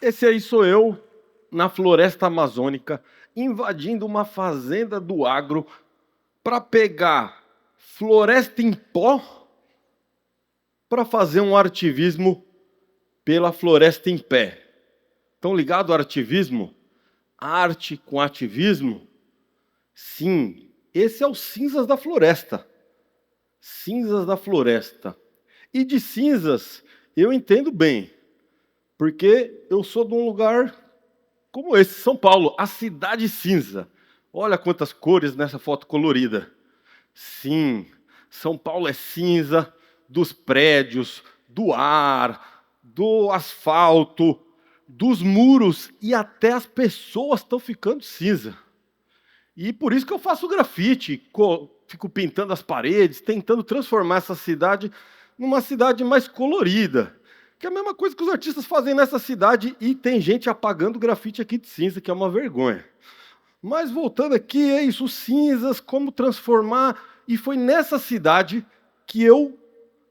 Esse aí sou eu, na floresta amazônica, invadindo uma fazenda do agro para pegar floresta em pó para fazer um artivismo pela floresta em pé. Estão ligado ao artivismo? Arte com ativismo? Sim, esse é o Cinzas da Floresta. Cinzas da Floresta. E de cinzas eu entendo bem, porque eu sou de um lugar como esse, São Paulo, a cidade cinza. Olha quantas cores nessa foto colorida. Sim, São Paulo é cinza dos prédios, do ar, do asfalto, dos muros e até as pessoas estão ficando cinza. E por isso que eu faço grafite, fico pintando as paredes, tentando transformar essa cidade numa cidade mais colorida. Que é a mesma coisa que os artistas fazem nessa cidade e tem gente apagando grafite aqui de cinza, que é uma vergonha. Mas voltando aqui, é isso, cinzas, como transformar. E foi nessa cidade que eu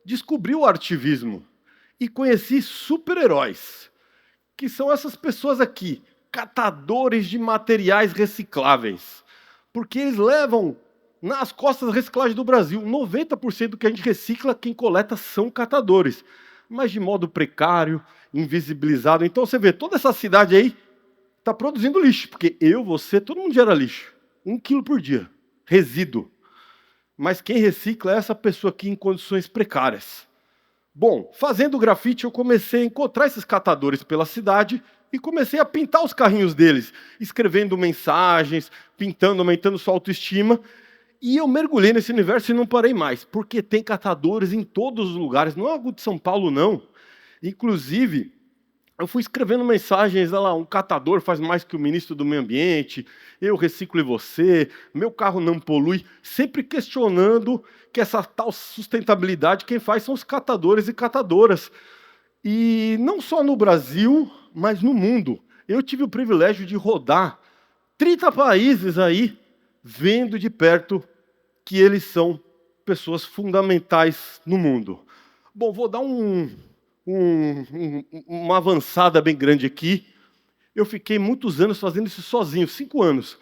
descobri o artivismo e conheci super-heróis, que são essas pessoas aqui, catadores de materiais recicláveis. Porque eles levam nas costas da reciclagem do Brasil. 90% do que a gente recicla, quem coleta são catadores. Mas de modo precário, invisibilizado. Então você vê, toda essa cidade aí está produzindo lixo. Porque eu, você, todo mundo gera lixo. 1 quilo por dia. Resíduo. Mas quem recicla é essa pessoa aqui em condições precárias. Bom, fazendo grafite eu comecei a encontrar esses catadores pela cidade e comecei a pintar os carrinhos deles, escrevendo mensagens, pintando, aumentando sua autoestima. E eu mergulhei nesse universo e não parei mais, porque tem catadores em todos os lugares, não é algo de São Paulo, não. Inclusive, eu fui escrevendo mensagens, olha lá, um catador faz mais que o ministro do Meio Ambiente, eu reciclo e você, meu carro não polui, sempre questionando que essa tal sustentabilidade quem faz são os catadores e catadoras. E não só no Brasil, mas no mundo. Eu tive o privilégio de rodar 30 países aí, vendo de perto que eles são pessoas fundamentais no mundo. Bom, vou dar uma avançada bem grande aqui. Eu fiquei muitos anos fazendo isso sozinho, 5 anos.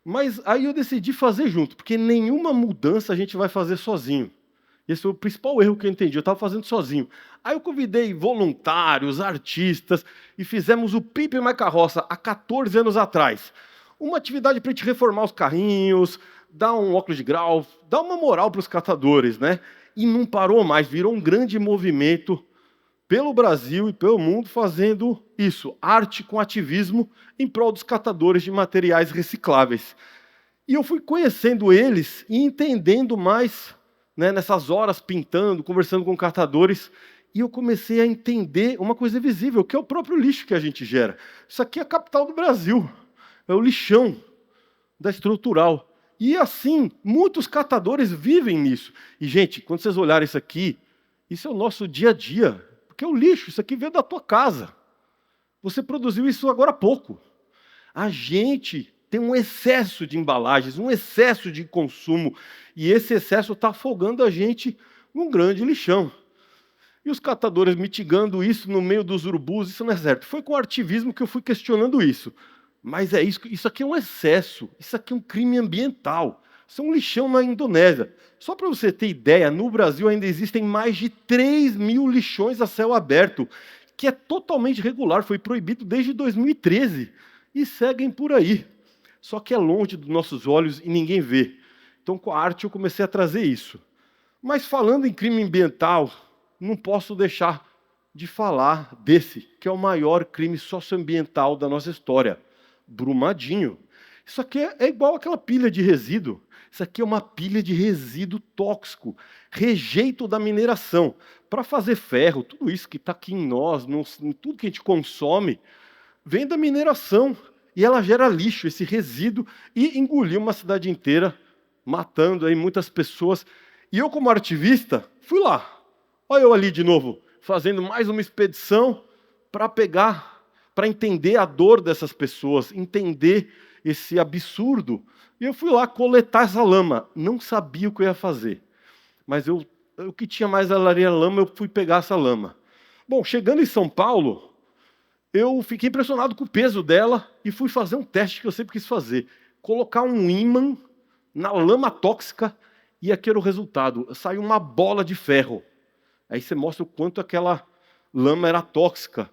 Mas aí eu decidi fazer junto, porque nenhuma mudança a gente vai fazer sozinho. Esse foi o principal erro que eu entendi, eu estava fazendo sozinho. Aí eu convidei voluntários, artistas, e fizemos o Pipe Mais Carroça há 14 anos atrás. Uma atividade para a gente reformar os carrinhos, dar um óculos de grau, dar uma moral para os catadores, né? E não parou mais, virou um grande movimento pelo Brasil e pelo mundo fazendo isso, arte com ativismo em prol dos catadores de materiais recicláveis. E eu fui conhecendo eles e entendendo mais, né, nessas horas pintando, conversando com catadores, e eu comecei a entender uma coisa visível, que é o próprio lixo que a gente gera. Isso aqui é a capital do Brasil, é o lixão da estrutural. E assim, muitos catadores vivem nisso. E, gente, quando vocês olharem isso aqui, isso é o nosso dia a dia. Porque é o lixo, isso aqui veio da tua casa. Você produziu isso agora há pouco. A gente tem um excesso de embalagens, um excesso de consumo. E esse excesso está afogando a gente num grande lixão. E os catadores mitigando isso no meio dos urubus, isso não é certo. Foi com o artivismo que eu fui questionando isso. Mas é isso aqui é um excesso, isso aqui é um crime ambiental. Isso é um lixão na Indonésia. Só para você ter ideia, no Brasil ainda existem mais de 3.000 lixões a céu aberto, que é totalmente regular, foi proibido desde 2013. E seguem por aí. Só que é longe dos nossos olhos e ninguém vê. Então, com a arte, eu comecei a trazer isso. Mas falando em crime ambiental, não posso deixar de falar desse, que é o maior crime socioambiental da nossa história. Brumadinho. Isso aqui é igual aquela pilha de resíduo. Isso aqui é uma pilha de resíduo tóxico, rejeito da mineração. Para fazer ferro, tudo isso que está aqui em nós, em tudo que a gente consome, vem da mineração. E ela gera lixo, esse resíduo, e engoliu uma cidade inteira, matando aí muitas pessoas. E eu, como ativista, fui lá. Olha eu ali de novo, fazendo mais uma expedição para entender a dor dessas pessoas, entender esse absurdo. E eu fui lá coletar essa lama. Não sabia o que eu ia fazer. Mas o que tinha mais lama, eu fui pegar essa lama. Bom, chegando em São Paulo, eu fiquei impressionado com o peso dela e fui fazer um teste que eu sempre quis fazer. Colocar um ímã na lama tóxica e aqui era o resultado. Saiu uma bola de ferro. Aí você mostra o quanto aquela lama era tóxica.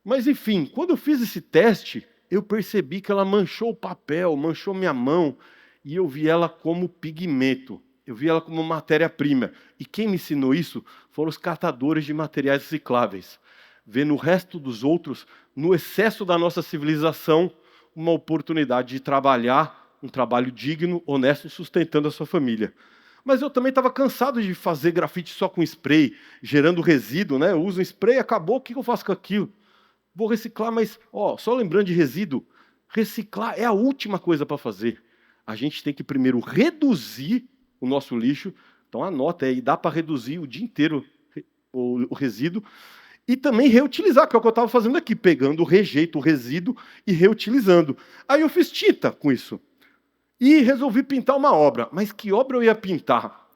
Mas enfim, quando eu fiz esse teste, eu percebi que ela manchou o papel, manchou minha mão, e eu vi ela como pigmento. Eu vi ela como matéria-prima. E quem me ensinou isso foram os catadores de materiais recicláveis. Ver no resto dos outros, no excesso da nossa civilização, uma oportunidade de trabalhar, um trabalho digno, honesto, sustentando a sua família. Mas eu também estava cansado de fazer grafite só com spray, gerando resíduo, né? Eu uso um spray, acabou, o que eu faço com aquilo? Vou reciclar, mas, só lembrando de resíduo, reciclar é a última coisa para fazer. A gente tem que primeiro reduzir o nosso lixo, então anota aí, dá para reduzir o dia inteiro o resíduo, e também reutilizar, que é o que eu estava fazendo aqui, pegando o rejeito, o resíduo e reutilizando. Aí eu fiz tinta com isso. E resolvi pintar uma obra. Mas que obra eu ia pintar?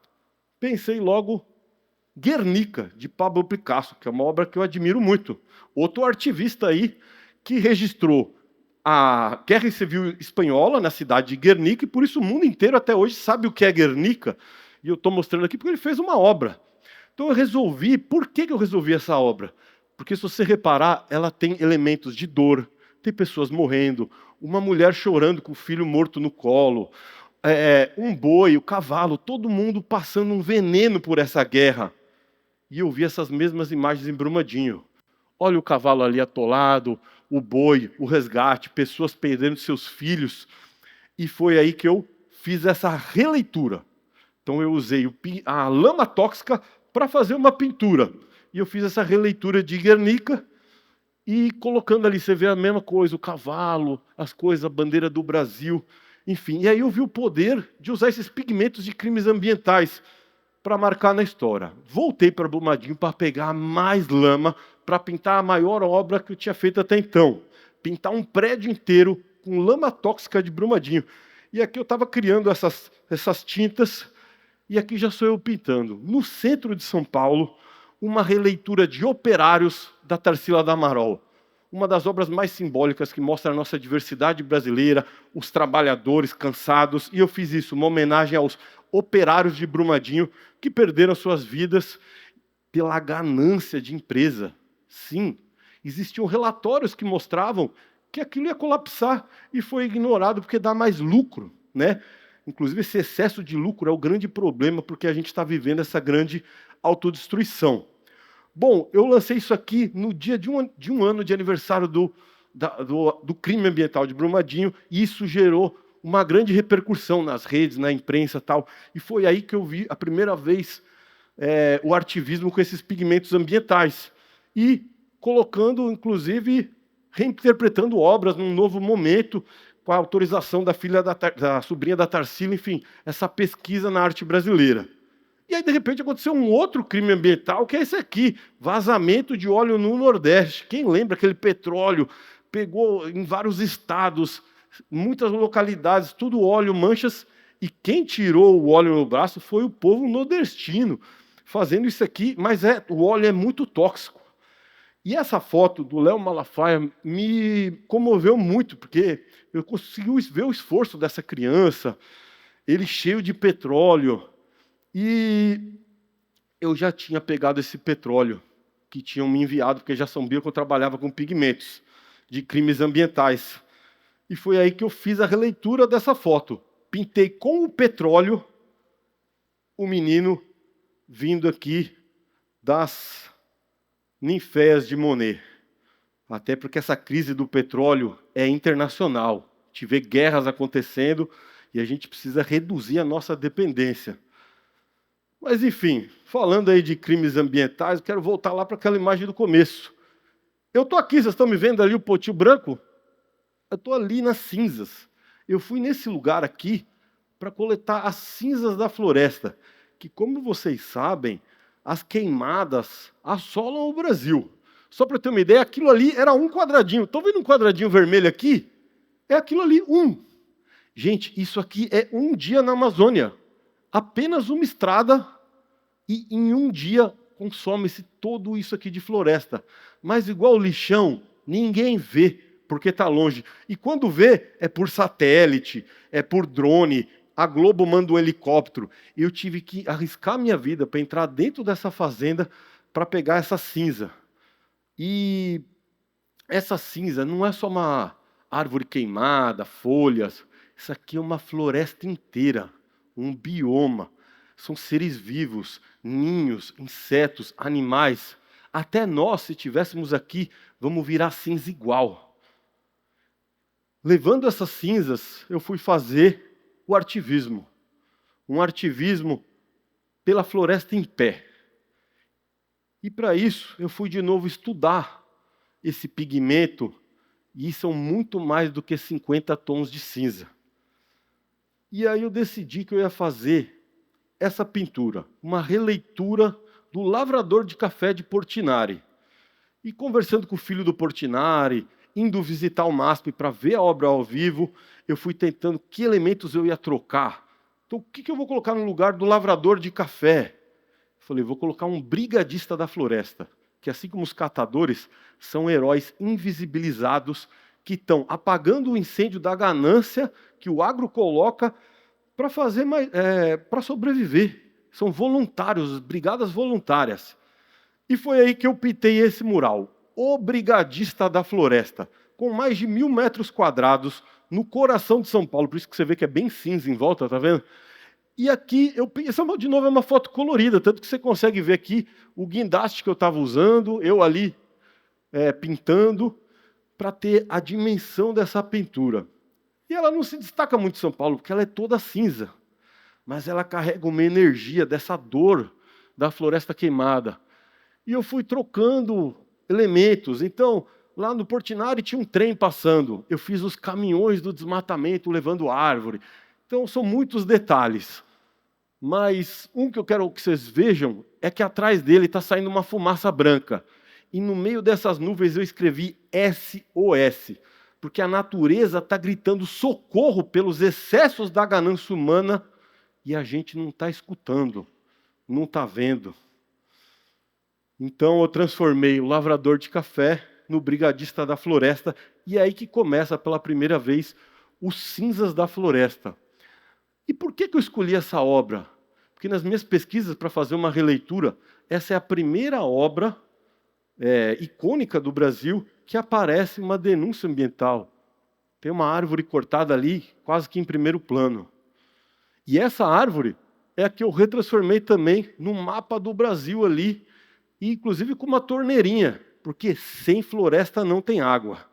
Pensei logo Guernica, de Pablo Picasso, que é uma obra que eu admiro muito. Outro artivista aí que registrou a Guerra Civil Espanhola na cidade de Guernica, e por isso o mundo inteiro até hoje sabe o que é Guernica. E eu estou mostrando aqui porque ele fez uma obra. Então eu resolvi, por que eu resolvi essa obra? Porque se você reparar, ela tem elementos de dor, tem pessoas morrendo, uma mulher chorando com o filho morto no colo, um boi, o cavalo, todo mundo passando um veneno por essa guerra. E eu vi essas mesmas imagens em Brumadinho. Olha o cavalo ali atolado, o boi, o resgate, pessoas perdendo seus filhos. E foi aí que eu fiz essa releitura. Então eu usei a lama tóxica para fazer uma pintura. E eu fiz essa releitura de Guernica e colocando ali, você vê a mesma coisa, o cavalo, as coisas, a bandeira do Brasil, enfim. E aí eu vi o poder de usar esses pigmentos de crimes ambientais para marcar na história. Voltei para Brumadinho para pegar mais lama, para pintar a maior obra que eu tinha feito até então. Pintar um prédio inteiro com lama tóxica de Brumadinho. E aqui eu estava criando essas tintas, e aqui já sou eu pintando. No centro de São Paulo, uma releitura de Operários, da Tarsila da Amaral. Uma das obras mais simbólicas que mostra a nossa diversidade brasileira, os trabalhadores cansados. E eu fiz isso, uma homenagem aos operários de Brumadinho que perderam suas vidas pela ganância de empresa. Sim, existiam relatórios que mostravam que aquilo ia colapsar e foi ignorado porque dá mais lucro, né? Inclusive, esse excesso de lucro é o grande problema porque a gente está vivendo essa grande autodestruição. Bom, eu lancei isso aqui no dia de um ano de aniversário do crime ambiental de Brumadinho, e isso gerou uma grande repercussão nas redes, na imprensa e tal. E foi aí que eu vi a primeira vez o ativismo com esses pigmentos ambientais. E colocando, inclusive, reinterpretando obras num novo momento, com a autorização da filha da sobrinha da Tarsila, enfim, essa pesquisa na arte brasileira. E aí, de repente, aconteceu um outro crime ambiental, que é esse aqui, vazamento de óleo no Nordeste. Quem lembra aquele petróleo? Pegou em vários estados, muitas localidades, tudo óleo, manchas, e quem tirou o óleo no braço foi o povo nordestino, fazendo isso aqui, mas o óleo é muito tóxico. E essa foto do Léo Malafaia me comoveu muito, porque eu consegui ver o esforço dessa criança, ele cheio de petróleo. E eu já tinha pegado esse petróleo que tinham me enviado, porque já sabiam que eu trabalhava com pigmentos de crimes ambientais. E foi aí que eu fiz a releitura dessa foto. Pintei com o petróleo o menino vindo aqui das ninféias de Monet. Até porque essa crise do petróleo é internacional. A gente vê guerras acontecendo e a gente precisa reduzir a nossa dependência. Mas, enfim, falando aí de crimes ambientais, eu quero voltar lá para aquela imagem do começo. Eu estou aqui, vocês estão me vendo ali o potinho branco? Eu estou ali nas cinzas. Eu fui nesse lugar aqui para coletar as cinzas da floresta, que, como vocês sabem, as queimadas assolam o Brasil. Só para ter uma ideia, aquilo ali era um quadradinho. Estão vendo um quadradinho vermelho aqui? É aquilo ali, um. Gente, isso aqui é um dia na Amazônia. Apenas uma estrada e em um dia consome-se tudo isso aqui de floresta. Mas igual lixão, Ninguém vê, porque está longe. E quando vê, é por satélite, é por drone. A Globo manda um helicóptero. Eu tive que arriscar minha vida para entrar dentro dessa fazenda para pegar essa cinza. E essa cinza não é só uma árvore queimada, folhas. Isso aqui é uma floresta inteira, um bioma. São seres vivos, ninhos, insetos, animais. Até nós, se estivéssemos aqui, vamos virar cinza igual. Levando essas cinzas, eu fui fazer o artivismo. Um artivismo pela floresta em pé. E para isso, eu fui de novo estudar esse pigmento, e são muito mais do que 50 tons de cinza. E aí eu decidi que eu ia fazer essa pintura, uma releitura do Lavrador de Café de Portinari. E conversando com o filho do Portinari, indo visitar o MASP para ver a obra ao vivo, eu fui tentando que elementos eu ia trocar. Então, o que eu vou colocar no lugar do lavrador de café? Falei, vou colocar um brigadista da floresta, que assim como os catadores, são heróis invisibilizados que estão apagando o incêndio da ganância que o agro coloca para fazer para sobreviver. São voluntários, brigadas voluntárias. E foi aí que eu pintei esse mural, O Brigadista da Floresta, com mais de 1.000 metros quadrados, no coração de São Paulo. Por isso que você vê que é bem cinza em volta, tá vendo? E aqui, essa de novo é uma foto colorida, tanto que você consegue ver aqui o guindaste que eu estava usando, eu ali pintando, para ter a dimensão dessa pintura. E ela não se destaca muito em São Paulo, porque ela é toda cinza. Mas ela carrega uma energia dessa dor da floresta queimada. E eu fui trocando elementos. Então, lá no Portinari tinha um trem passando. Eu fiz os caminhões do desmatamento levando árvore. Então, são muitos detalhes. Mas um que eu quero que vocês vejam é que atrás dele está saindo uma fumaça branca. E no meio dessas nuvens eu escrevi SOS, porque a natureza está gritando socorro pelos excessos da ganância humana e a gente não está escutando, não está vendo. Então eu transformei o lavrador de café no brigadista da floresta, e é aí que começa pela primeira vez os cinzas da floresta. E por que eu escolhi essa obra? Porque nas minhas pesquisas para fazer uma releitura, essa é a primeira obra icônica do Brasil que aparece uma denúncia ambiental. Tem uma árvore cortada ali, quase que em primeiro plano. E essa árvore é a que eu retransformei também no mapa do Brasil ali, e inclusive com uma torneirinha, porque sem floresta não tem água.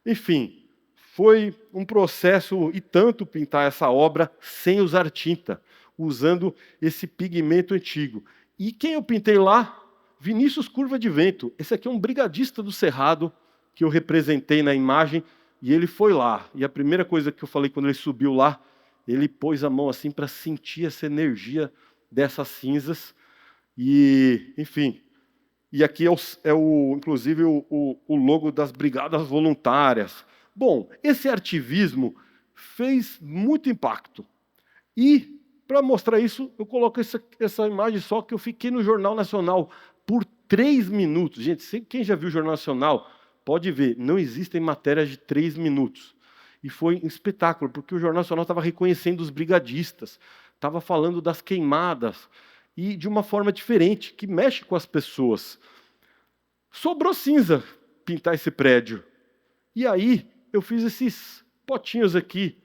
Enfim, foi um processo e tanto pintar essa obra sem usar tinta, usando esse pigmento antigo. E quem eu pintei lá? Vinícius Curva de Vento. Esse aqui é um brigadista do Cerrado que eu representei na imagem, e ele foi lá. E a primeira coisa que eu falei quando ele subiu lá, ele pôs a mão assim para sentir essa energia dessas cinzas. E, enfim, e aqui inclusive o logo das Brigadas Voluntárias. Bom, esse artivismo fez muito impacto. E, para mostrar isso, eu coloco essa imagem só que eu fiquei no Jornal Nacional por 3 minutos. Gente, quem já viu o Jornal Nacional pode ver, não existem matérias de 3 minutos. E foi um espetáculo, porque o Jornal Nacional estava reconhecendo os brigadistas, estava falando das queimadas, e de uma forma diferente, que mexe com as pessoas. Sobrou cinza pintar esse prédio. E aí, eu fiz esses potinhos aqui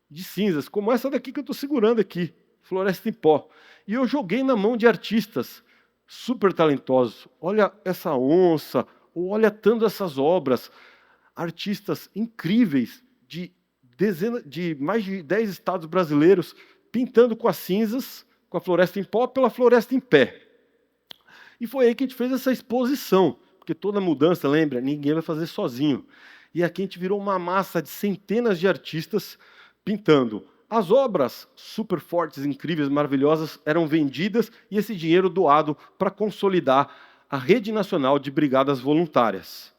de cinzas, como essa daqui que eu estou segurando aqui, Floresta em Pó. E eu joguei na mão de artistas super talentosos. Olha essa onça, ou olha tanto essas obras. Artistas incríveis de mais de 10 estados brasileiros, pintando com as cinzas, com a floresta em pó, pela floresta em pé. E foi aí que a gente fez essa exposição, porque toda mudança, lembra, ninguém vai fazer sozinho. E aqui a gente virou uma massa de centenas de artistas pintando. As obras super fortes, incríveis, maravilhosas, eram vendidas e esse dinheiro doado para consolidar a Rede Nacional de Brigadas Voluntárias.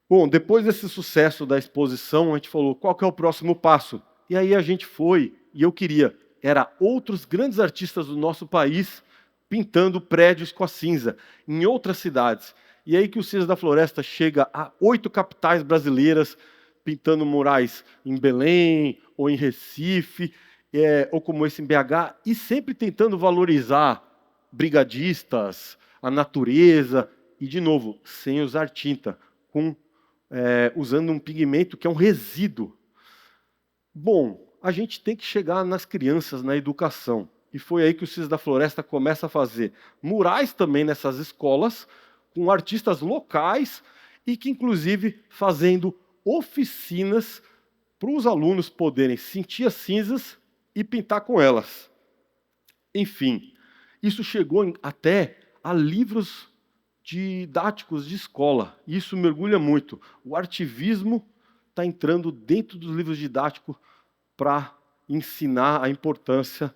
Bom, depois desse sucesso da exposição, a gente falou, qual que é o próximo passo? E aí a gente foi, e eu queria, era outros grandes artistas do nosso país pintando prédios com a cinza, em outras cidades. E aí que o Ciências da Floresta chega a 8 capitais brasileiras, pintando murais em Belém, ou em Recife, ou como esse em BH, e sempre tentando valorizar brigadistas, a natureza, e, de novo, sem usar tinta, usando um pigmento que é um resíduo. Bom, a gente tem que chegar nas crianças, na educação. E foi aí que o Ciências da Floresta começa a fazer murais também nessas escolas, com artistas locais, e que, inclusive, fazendo oficinas para os alunos poderem sentir as cinzas e pintar com elas. Enfim, isso chegou até a livros didáticos de escola. Isso mergulha muito. O artivismo está entrando dentro dos livros didáticos para ensinar a importância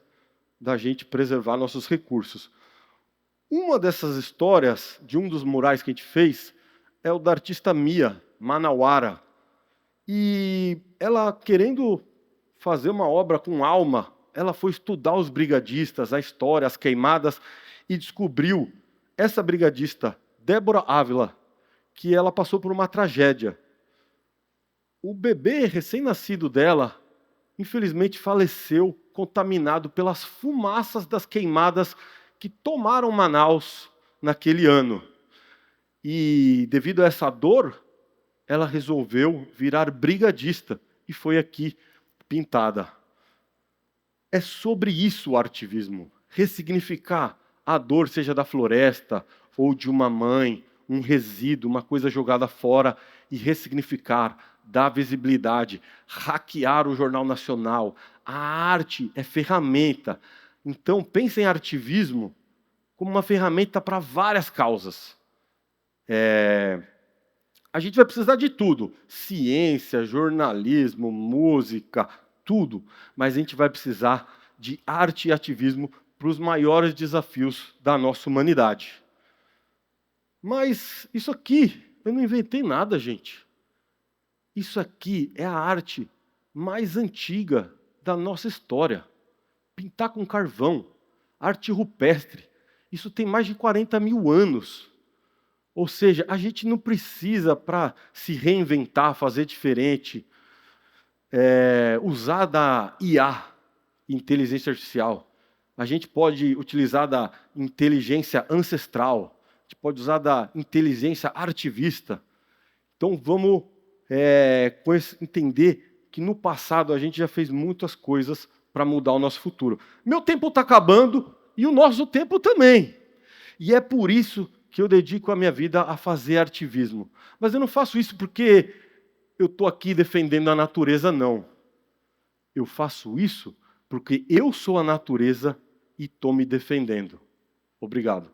da gente preservar nossos recursos. Uma dessas histórias, de um dos murais que a gente fez, é o da artista Mia Manauara. E ela, querendo fazer uma obra com alma, ela foi estudar os brigadistas, a história, as queimadas, e descobriu essa brigadista, Débora Ávila, que ela passou por uma tragédia. O bebê recém-nascido dela, infelizmente, faleceu contaminado pelas fumaças das queimadas que tomaram Manaus naquele ano. E, devido a essa dor, ela resolveu virar brigadista e foi aqui pintada. É sobre isso o artivismo. Ressignificar a dor, seja da floresta ou de uma mãe, um resíduo, uma coisa jogada fora, e ressignificar, dar visibilidade, hackear o Jornal Nacional. A arte é ferramenta. Então, pense em artivismo como uma ferramenta para várias causas. A gente vai precisar de tudo. Ciência, jornalismo, música, tudo. Mas a gente vai precisar de arte e ativismo para os maiores desafios da nossa humanidade. Mas isso aqui, eu não inventei nada, gente. Isso aqui é a arte mais antiga da nossa história. Pintar com carvão, arte rupestre. Isso tem mais de 40 mil anos. Ou seja, a gente não precisa, para se reinventar, fazer diferente, usar da IA, inteligência artificial. A gente pode utilizar da inteligência ancestral, a gente pode usar da inteligência artivista. Então vamos entender que no passado a gente já fez muitas coisas para mudar o nosso futuro. Meu tempo está acabando e o nosso tempo também. E é por isso que eu dedico a minha vida a fazer artivismo. Mas eu não faço isso porque eu estou aqui defendendo a natureza, não. Eu faço isso porque eu sou a natureza e estou me defendendo. Obrigado.